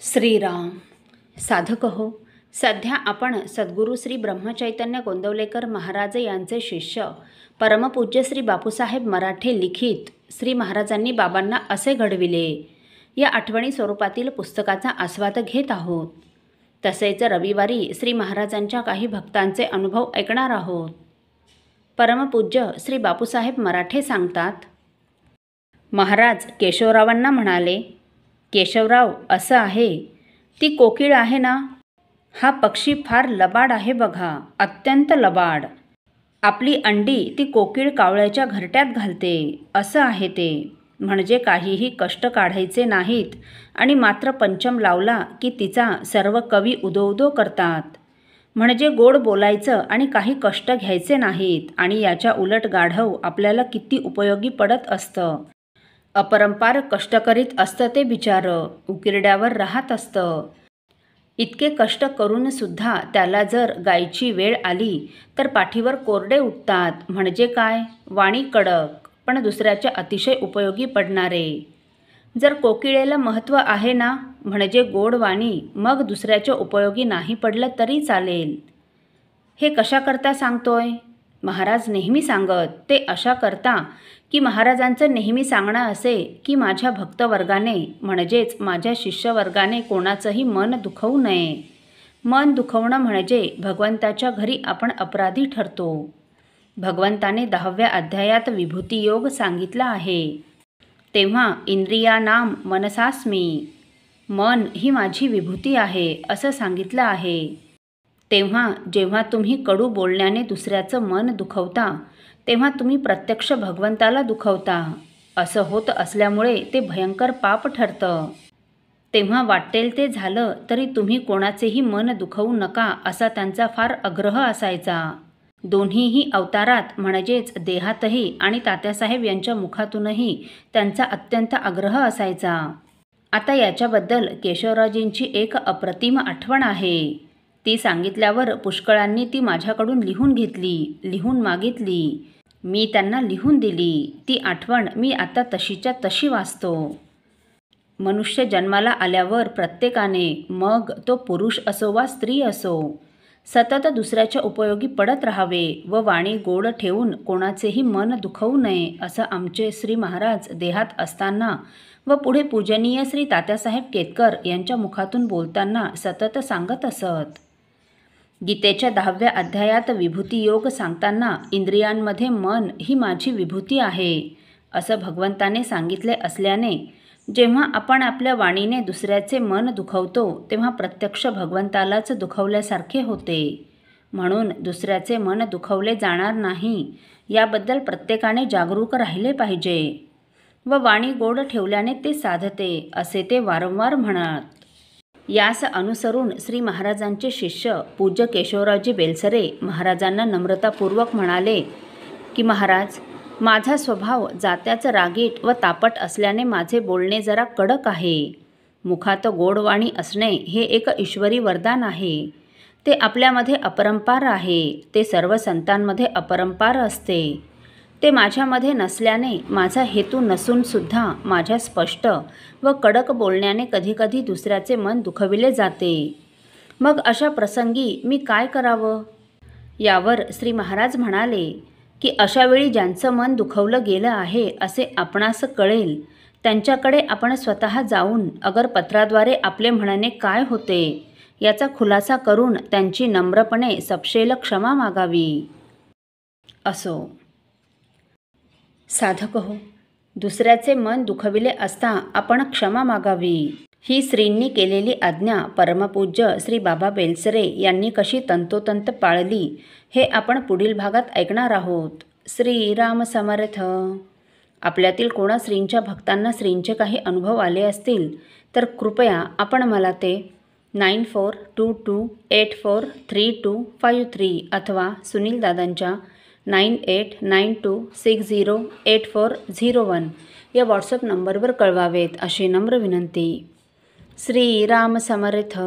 श्रीराम. साधक हो, सध्या आपण सद्गुरू श्री ब्रह्मचैतन्य गोंदवलेकर महाराज यांचे शिष्य परमपूज्य श्री बापूसाहेब मराठे लिखित श्री महाराजांनी बाबांना असे घडविले या आठवणी स्वरूपातील पुस्तकाचा आस्वाद घेत आहोत. तसेच रविवारी श्री महाराजांच्या काही भक्तांचे अनुभव ऐकणार आहोत. परमपूज्य श्री बापूसाहेब मराठे सांगतात, महाराज केशवरावांना म्हणाले, केशवराव, असं आहे, ती कोकिळ आहे ना, हा पक्षी फार लबाड आहे बघा, अत्यंत लबाड. आपली अंडी ती कोकिळ कावळ्याच्या घरट्यात घालते, असं आहे ते. म्हणजे काहीही कष्ट काढायचे नाहीत आणि मात्र पंचम लावला की तिचा सर्व कवी उदो उदो करतात. म्हणजे गोड बोलायचं आणि काही कष्ट घ्यायचे नाहीत. आणि याच्या उलट गाढव आपल्याला किती उपयोगी पडत असतं. अपरंपार कष्ट करीत असतं ते बिचारं, उकिरड्यावर राहत असतं. इतके कष्ट करूनसुद्धा त्याला जर गायची वेळ आली तर पाठीवर कोरडे उठतात. म्हणजे काय, वाणी कडक पण दुसऱ्याच्या अतिशय उपयोगी पडणारे. जर कोकिळेला महत्त्व आहे ना, म्हणजे गोड वाणी, मग दुसऱ्याच्या उपयोगी नाही पडलं तरी चालेल. हे कशा करता सांगतोय? महाराज नेहमी सांगत ते अशा करता की महाराजांचं नेहमी सांगणं असे की माझ्या भक्तवर्गाने म्हणजेच माझ्या शिष्यवर्गाने कोणाचंही मन दुखवू नये. मन दुखवणं म्हणजे भगवंताच्या घरी आपण अपराधी ठरतो. भगवंताने 10व्या अध्यायात विभूती योग सांगितला आहे. तेव्हा इंद्रियानाम मनसास्मी, मन ही माझी विभूती आहे असं सांगितलं आहे. तेव्हा जेव्हा तुम्ही कडू बोलण्याने दुसऱ्याचं मन दुखवता तेव्हा तुम्ही प्रत्यक्ष भगवंताला दुखवता. असं होत असल्यामुळे ते भयंकर पाप ठरतं. तेव्हा वाटेल ते झालं तरी तुम्ही कोणाचेही मन दुखवू नका असा त्यांचा फार आग्रह असायचा. दोन्हीही अवतारात म्हणजेच देहातही आणि तात्यासाहेब यांच्या मुखातूनही त्यांचा अत्यंत आग्रह असायचा. आता याच्याबद्दल केशवरावजींची एक अप्रतिम आठवण आहे. ती सांगितल्यावर पुष्कळांनी ती माझ्याकडून लिहून घेतली, लिहून मागितली. मी त्यांना लिहून दिली. ती आठवण मी आता तशीच्या तशी वाचतो. मनुष्य जन्माला आल्यावर प्रत्येकाने, मग तो पुरुष असो वा स्त्री असो, सतत दुसऱ्याच्या उपयोगी पडत राहावे व वाणी गोड ठेवून कोणाचेही मन दुखवू नये असं आमचे श्री महाराज देहात असताना व पुढे पूजनीय श्री तात्यासाहेब केतकर यांच्या मुखातून बोलताना सतत सांगत असत. गीतेच्या 10व्या अध्यायात विभूती योग सांगताना इंद्रियांमध्ये मन ही माझी विभूती आहे असं भगवंताने सांगितले असल्याने जेव्हा आपण आपल्या वाणीने दुसऱ्याचे मन दुखवतो तेव्हा प्रत्यक्ष भगवंतालाच दुखवल्यासारखे होते. म्हणून दुसऱ्याचे मन दुखवले जाणार नाही याबद्दल प्रत्येकाने जागरूक राहिले पाहिजे व वाणी गोड ठेवल्याने ते साधते असे ते वारंवार म्हणत. यास अनुसरून श्री महाराजांचे शिष्य पूज्य केशवरावजी बेलसरे महाराजांना नम्रतापूर्वक म्हणाले की महाराज, माझा स्वभाव जात्याच रागीट व तापट असल्याने माझे बोलणे जरा कडक आहे. मुखात गोडवाणी असणे हे एक ईश्वरी वरदान आहे. ते आपल्यामध्ये अपरंपार आहे. ते सर्व संतांमध्ये अपरंपार असते. ते माझ्यामध्ये नसल्याने माझा हेतू नसूनसुद्धा माझ्या स्पष्ट व कडक बोलण्याने कधीकधी दुसऱ्याचे मन दुखविले जाते. मग अशा प्रसंगी मी काय करावं? यावर श्री महाराज म्हणाले की अशावेळी ज्यांचं मन दुखवलं गेलं आहे असे आपणास कळेल त्यांच्याकडे आपण स्वतः जाऊन अगर पत्राद्वारे आपले म्हणणे काय होते याचा खुलासा करून त्यांची नम्रपणे सपशेल क्षमा मागावी. असो. साधक हो, दुसऱ्याचे मन दुखविले असता आपण क्षमा मागावी. ही श्रींनी केलेली आज्ञा परमपूज्य श्री बाबा बेलसरे यांनी कशी तंतोतंत पाळली हे आपण पुढील भागात ऐकणार आहोत. श्रीराम समर्थ. आपल्यातील कोणा श्रींच्या भक्तांना श्रींचे काही अनुभव आले असतील तर कृपया आपण मला ते 9422843253 अथवा सुनील दादांच्या 9892608401 या व्हॉट्सअप नंबरवर कळवावेत अशी नम्र विनंती. श्रीराम समर्थ.